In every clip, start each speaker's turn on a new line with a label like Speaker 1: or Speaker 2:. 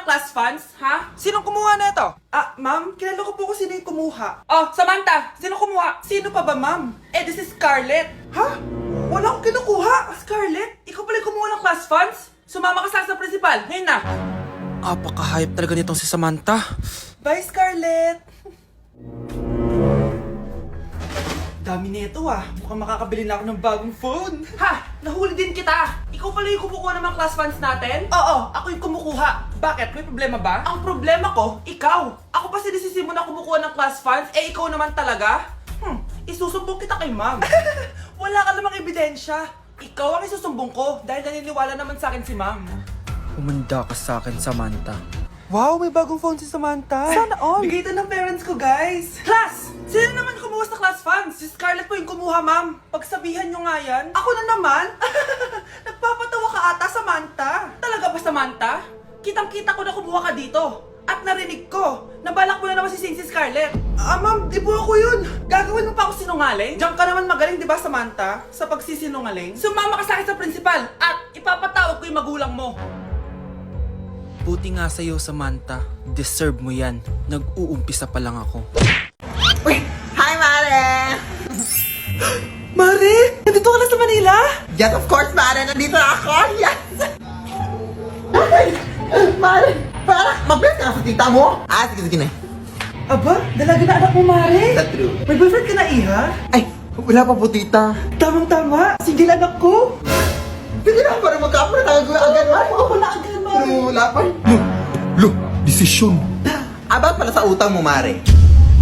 Speaker 1: ng class funds, ha?
Speaker 2: Sinong kumuha na ito?
Speaker 1: Ma'am, kilala ko po kung sino yung kumuha. Oh, Samantha, sino kumuha? Sino pa ba, ma'am? This is Scarlett. Ha? Wala akong kinukuha. Scarlett, ikaw pala yung kumuha ng class funds? Sumama ka sa principal, ngayon na.
Speaker 2: Apaka-hype talaga nitong si Samantha.
Speaker 1: Bye, Scarlett. Dami nito mukhang makakabili na ako ng bagong phone. Ha! Nahuli din kita! Ikaw pala yung kumukuha ng mga class funds natin? Oo, ako yung kumukuha. Bakit? May problema ba? Ang problema ko, ikaw! Ako pa sinisisi mo na kumukuha ng class funds, ikaw naman talaga? Isusumbong kita kay ma'am. Wala ka namang ebidensya. Ikaw ang isusumbong ko dahil naniniwala naman sa akin si ma'am.
Speaker 2: Umanda ka sa akin, Samantha.
Speaker 1: Wow, may bagong phone si Samantha. Sana all. Bigay ito ng parents ko, guys. Class! Sino naman kumuha sa class funds? Si Scarlett po yung kumuha, ma'am. Pagsabihan nyo nga yan. Ako na naman? Nagpapatawa ka ata, Samantha. Talaga ba, Samantha? Kitang-kita ko na kumuha ka dito. At narinig ko, nabalak mo na naman si Scarlett. Ma'am, di po ako yun. Gagawin mo pa ako sinungaling? Diyan ka naman magaling, di ba, Samantha? Sa pagsisinungaling? Sumama ka sa akin sa principal at ipapatawag ko yung magulang mo.
Speaker 2: Buti nga sa'yo, Samantha. Deserve mo yan. Nag-uumpisa pa lang ako.
Speaker 3: Uy! Hi, Mare!
Speaker 1: Mare, nandito ka na sa Manila?
Speaker 3: Yes, of course, Mare! Nandito na ako! Yes! Ay! Mare! Para mag-bless ka na sa tita mo! Sige na.
Speaker 1: Aba, dalaga na anak mo, Mare.
Speaker 3: That's true.
Speaker 1: May boyfriend ka na, Iha?
Speaker 3: Ay! Wala pa po, tita.
Speaker 1: Tamang-tama, single anak ko.
Speaker 3: Sige na, para magka-apra na agad, Mare.
Speaker 1: Ako na agad, Mare.
Speaker 3: Pero wala pa. Look! Desisyon. About pala sa utang mo, Mare.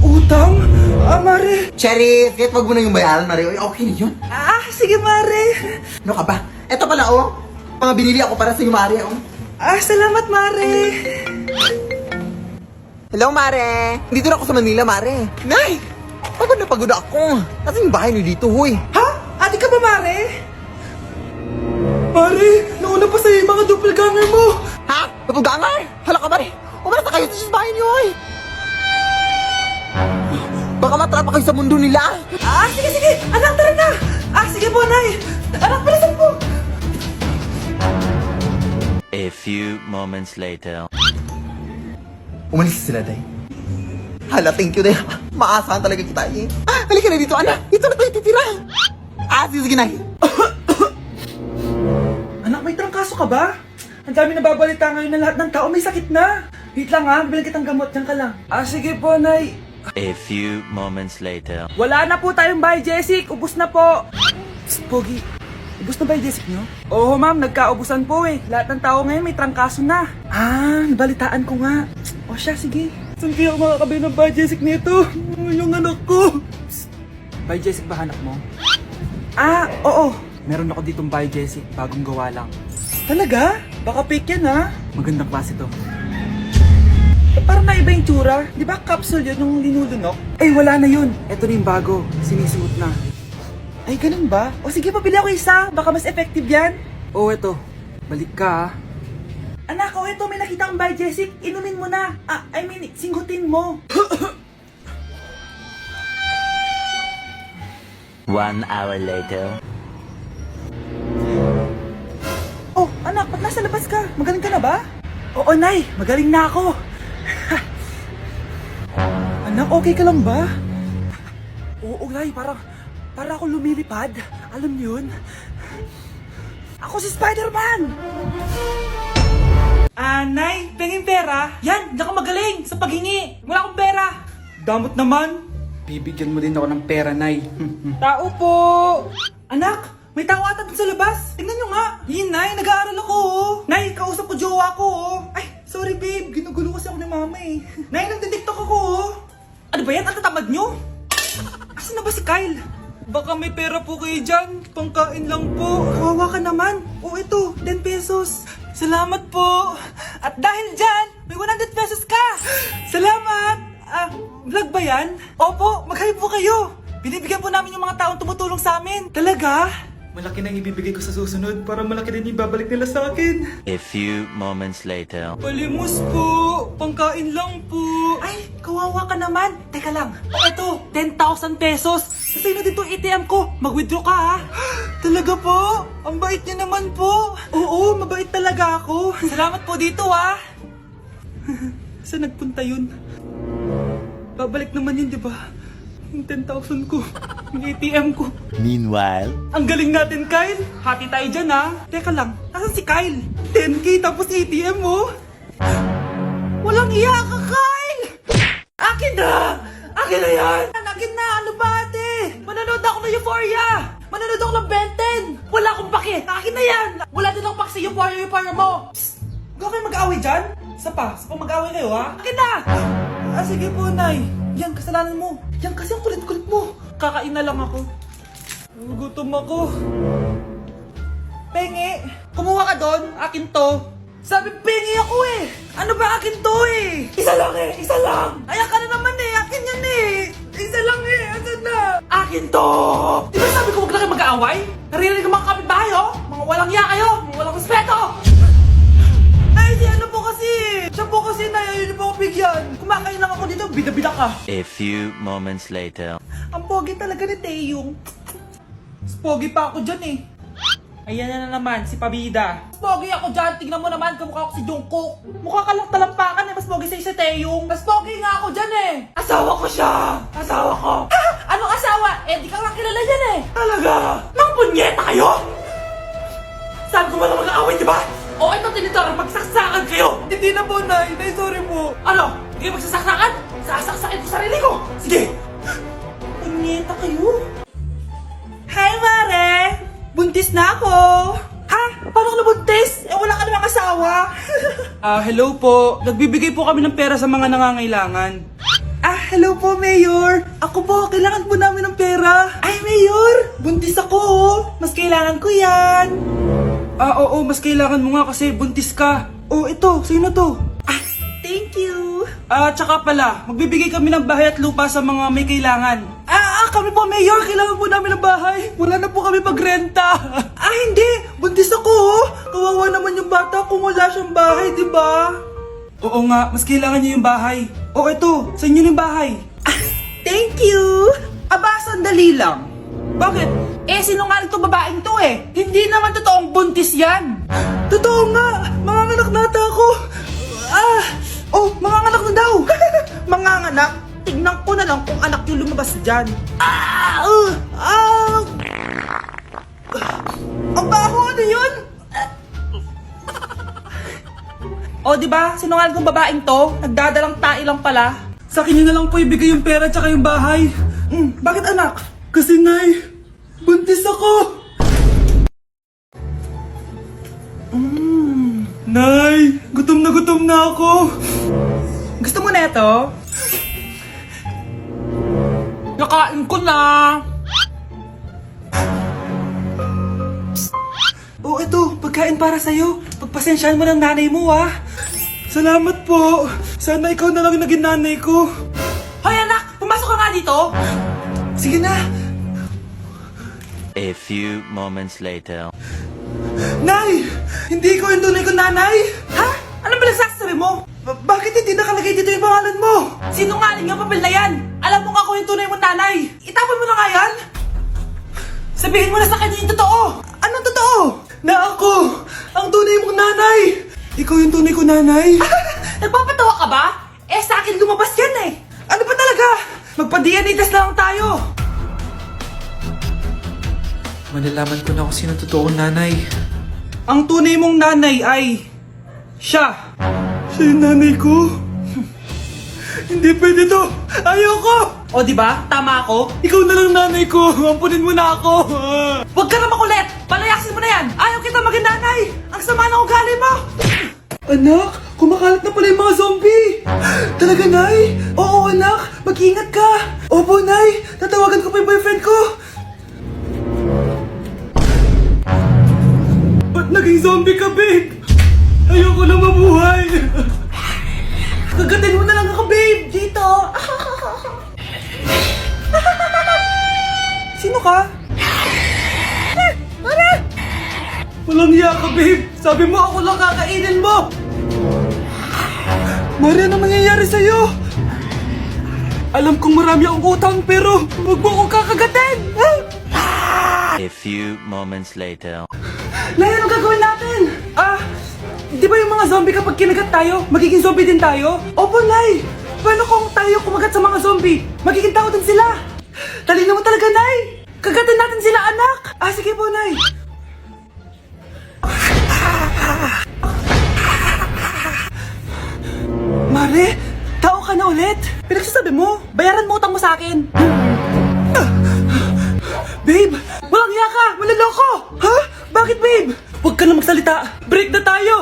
Speaker 1: Utang? Mare.
Speaker 3: Cherry, kahit wag mo na yung bayaran, Mare. Uy, okay na yun.
Speaker 1: Sige, Mare.
Speaker 3: Ano ka ba? Eto pala, mga binili ako para sa'yo, Mare,
Speaker 1: Salamat, Mare.
Speaker 3: Hello, Mare! Dito na ako sa Manila, Mare. Nay! Pagod na pagod ako. Kasi yung bahay niyo dito, huy.
Speaker 1: Ha? Ate ka ba, Mare? Mare, nauna pa sa'yo yung mga doppelganger mo.
Speaker 3: Ha? Napugangar? Hala ka, Mare! Umalas na kayo sa bahay niyo, huy. Baka matrapa kayo sa mundo nila.
Speaker 1: Sige. Anak, tara na. Sige po, Nay. Anak, palisan po.
Speaker 4: A few moments later.
Speaker 3: Umalis sila, Day. Hala, thank you, Day. Maasahan talaga kita, eh. Halika na dito, anak. Dito na tayo titira. Sige, Nay.
Speaker 1: Anak, may trangkaso ka ba? Ang dami nababalita ngayon na lahat ng tao may sakit na. Wait lang bilang kitang gamot. Diyan ka lang. Sige po, Nay.
Speaker 4: A few moments later.
Speaker 1: Wala na po tayong buy, Jessic. Ubus na po. Psst, Pogi. Ubus na ba yung Jessic nyo? Oo, ma'am. Nagkaubusan po eh. Lahat ng tao ngayon may trangkaso na. Nabalitaan ko nga. O siya, sige. Saan kaya ako makakabili ng buy, Jessic nito? Yung anak ko. Psst. Buy, Jessic ba hanap mo? Oo. Meron ako ditong buy, Jessic. Bagong gawa lang. Talaga? Baka fake yan, ha? Magandang klase to. Parang naiba yung tsura. Di ba capsule yun yung linulunok? Wala na yun. Ito na yung bago. Sinisuot na. Ganun ba? O sige, pabili ako isa. Baka mas effective yan. Eto. Balik ka, Anak, ito. May nakita akong buy, Jessic. Inumin mo na. Singgutin mo.
Speaker 4: 1 hour later.
Speaker 1: Anak, ba't nasa labas ka? Magaling ka na ba? Oo, Nay. Magaling na ako. Anak, okay ka lang ba? Oo, Nay. Para ako lumilipad. Alam niyo yun? Ako si Spider-Man! Nay, pengin pera? Yan, hindi ako magaling sa paghingi. Wala akong pera. Damot naman. Bibigyan mo din ako ng pera, Nay. Tao po! Anak, may tao ata dun sa labas. Tingnan nyo nga. Yun, Nay, nag-aaral ako, Nay, kausap ko jowa ko, Ay, sorry, babe. Ginugulo kasi ako ni mama, eh. Nay, nagtitiktok ako, Ano ba yan? Ang tatamad nyo? Asan na ba si Kyle? Baka may pera po kayo dyan. Pangkain lang po. Kawawa ka naman. Ito, 10 pesos. Salamat po. At dahil dyan, may 100 pesos ka. Salamat. Vlog ba yan? Opo, mag-hi po kayo. Binibigyan po namin yung mga taong tumutulong sa amin. Talaga? Malaki nang ibibigay ko sa susunod para malaki din yung babalik nila sa akin.
Speaker 4: A few moments later.
Speaker 1: Palimos po! Pangkain lang po! Ay, kawawa ka naman! Teka lang, ito, 10,000 pesos! Sasay na dito ATM ko! Mag-withdraw ka, ha? Talaga po? Ang bait niya naman po! Oo, mabait talaga ako! Salamat po dito, ha? Saan nagpunta yun? Babalik naman yun, di ba? Yung 10,000 ko. Yung ATM ko.
Speaker 4: Meanwhile,
Speaker 1: Ang galing natin, Kyle. Hati tayo dyan, ha? Teka lang, nasan si Kyle? 10K tapos ATM mo? Walang iya ka, Kyle! Akin na! Akin na yan! Akin na! Ano ba, ate? Manonood ako ng Euphoria! Manonood ako ng Ben 10! Wala akong pake! Akin na yan! Wala din akong pake sa Euphoria mo! Psst! Huwag kayo mag-away dyan? Isa pa mag-away kayo, ha? Akin na! Sige po, Nay. Yan, kasalanan mo. Yan kasi ang kulit-kulit mo. Kakain na lang ako. Gutom ako. Pengi, kumuha ka doon. Akin to. Sabi, pengi ako eh. Ano ba akin to eh? Isa lang eh, isa lang. Ayan ka na naman eh, akin yan eh. Isa lang eh, asan na? Akin to. Di ba sabi ko huwag lang kayo mag-aaway? Narinig ang mga kapitbahay oh. Mga walang iya kayo, mga walang respeto. Ay, si ano po kasi. Siya po kasi na yun po ako bigyan. Kumakain lang ako dito, bida-bida ka.
Speaker 4: a few moments later.
Speaker 1: Ang pogi talaga ni Taeyong. Mas pogi pa ako dyan eh. Ayan na naman, si Pabida. Mas pogi ako dyan, tignan mo naman, kamukha ako si Jungkook. Mukha ka lang talampakan eh, mas pogi sa'yo si Taeyong. Mas pogi nga ako dyan eh. Asawa ko siya. Asawa ko. Ha? Anong asawa? Eh, di ka lang kilala yan eh. Talaga? Mga punyeta kayo? Saan ko ba na mag-aaway, di ba? O, ito tinitorang magsaksakan kayo. Hindi na po, Nay. Nay, sorry po. Ano? Hindi kayo magsasaksakan? Sasaksakin ko sarili ko. Sige. Punyeta kayo. Hi, Mare! Buntis na ako! Ha? Paano ka nabuntis? Eh, wala ka namang asawa! Hello po. Nagbibigay po kami ng pera sa mga nangangailangan. Hello po, Mayor! Ako po, kailangan po namin ng pera. Ay, Mayor! Buntis ako, oh! Mas kailangan ko yan! Oo, mas kailangan mo nga kasi buntis ka. Oh, ito, sino to? Thank you! Tsaka pala, magbibigay kami ng bahay at lupa sa mga may kailangan. Kami po, Mayor, kailangan po namin ng bahay. Wala na po kami pagrenta. Hindi, buntis ako, oh. Kawawa naman yung bata kung wala siyang bahay, di ba? Oo nga, mas kailangan niyo yung bahay. Oh, ito, sa inyo yung bahay. Thank you! Sandali lang. Bakit? Sinungaling to babaeng to eh. Hindi naman totoong buntis yan. Totoo nga, manganganak nata ako. Manganganak na daw. Manganganak? Tignan ko na lang kung anak yung lumabas dyan. Ang baho, ano yun? Diba? Sinungaling kong babaeng to, nagdadalang tae lang pala. Sa akin na lang po ibigay yung pera tsaka yung bahay. Bakit anak? Kasi Nay, buntis ako. Nay, gutom na ako. Gusto mo na ito? Nakain ko na. Ito, pagkain para sa'yo. Pagpasensyahan mo ng nanay mo, ah. Salamat po. Sana ikaw na lang naging nanay ko. Hoy, anak! Pumasok ka nga dito! Sige na.
Speaker 4: A few moments later.
Speaker 1: Nay! Hindi ko yung tunay kong nanay! Ha? Ano ba nagsasabi mo? Bakit hindi nakalagay dito yung pangalan mo? Sinungaling ang papel na yan! Alam mo nga ako yung tunay mong nanay! Itapon mo na nga yan! Sabihin mo na sa kanya yung totoo! Anong totoo? Na ako! Ang tunay mong nanay! Ikaw yung tunay ko nanay! Nagpapatawa ka ba? Sa akin lumabas yan eh! Ano ba talaga? Magpa-DNA test na lang tayo!
Speaker 2: Malalaman ko na kung sino totoong nanay.
Speaker 1: Ang tunay mong nanay ay... siya! Siya yung nanay ko? Hindi pwede to! Ayoko! O diba? Tama ako? Ikaw na lang nanay ko! Ampunin mo na ako! Huwag ka na makulit! Palayasin mo na yan! Ayaw kita maging nanay! Ang sama ng ugali mo! Anak! Kumakalat na pala yung mga zombie! Talaga, Nay? Oo, anak! Mag-ingat ka! Opo, Nay! Tatawagan ko pa yung boyfriend ko! Ba't naging zombie ka, babe? Ayoko na mabuhay! Kagatin mo na lang ako, babe! Dito! Sino ka? Walang hiya ka, babe! Sabi mo ako lang kakainin mo! Mari, ano nangyayari sa'yo? Alam kong marami akong utang pero huwag mo akong kakagatin!
Speaker 4: A few moments later.
Speaker 1: Nay, anong gagawin natin? Di ba yung mga zombie kapag kinagat tayo, magiging zombie din tayo? Opo, Nay! Paano kung tayo kumagat sa mga zombie? Magiging tao din sila! Talino mo talaga, Nay! Kagatan natin sila, anak! Sige po, Nay! Mare, tao ka na ulit? Pinagsasabi mo, bayaran mo utang mo sa akin. Babe, walang hiya ka! Maloloko! Ha? Bakit, babe? Huwag ka na magsalita. Break na tayo!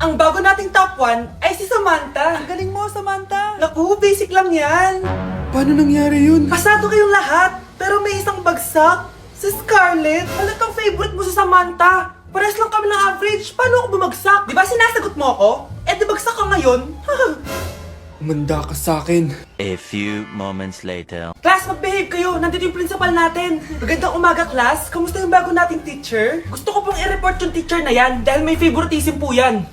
Speaker 1: Ang bago nating top 1 ay si Samantha. Ang galing mo, Samantha. Naku, basic lang yan. Paano nangyari yun? Pasado kayong lahat, pero may isang bagsak. Si Scarlett, halatang favorite mo si Samantha. Pares lang kami ng average. Paano ako bumagsak? Di ba sinasagot mo ako? Di bagsak ka ngayon?
Speaker 2: Umanda ka sa akin.
Speaker 4: A few moments later.
Speaker 1: Class, mag-behave kayo. Nandito yung principal natin. Magandang umaga, class. Kamusta yung bago nating teacher? Gusto ko pong i-report yung teacher na yan dahil may favoritism po yan.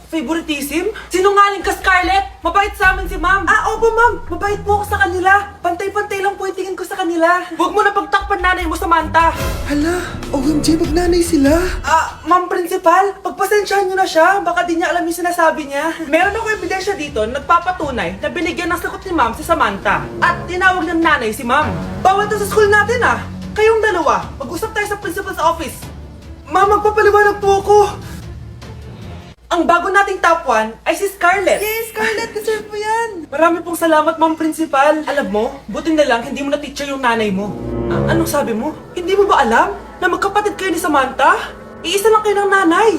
Speaker 1: Favoritism? Sinungaling ka, Scarlett! Mabait sa amin si ma'am. Opo, ma'am. Mabait po ako sa kanila. Pantay-pantay lang po yung tingin ko sa kanila. Huwag mo na pagtakpan nanay mo, Samantha.
Speaker 2: Hala, OMG, magnanay sila.
Speaker 1: Ma'am principal, pagpasensyahan niyo na siya. Baka di niya alam yung sinasabi niya. Meron ako ebidensya dito na nagpapatunay na binigyan ng sagot ni ma'am si Samantha. At tinawag ng nanay si ma'am. Bawal to sa school natin Kayong dalawa, mag-usap tayo sa principal's office. Ma'am, magpapaliwanag po ako. Ang bago nating top 1 ay si Scarlett. Yes, Scarlett, deserve mo yan. Marami pong salamat, ma'am principal. Alam mo, buti na lang hindi mo na teacher yung nanay mo. Anong sabi mo? Hindi mo ba alam na magkapatid kayo ni Samantha? Iisa lang kayo ng nanay.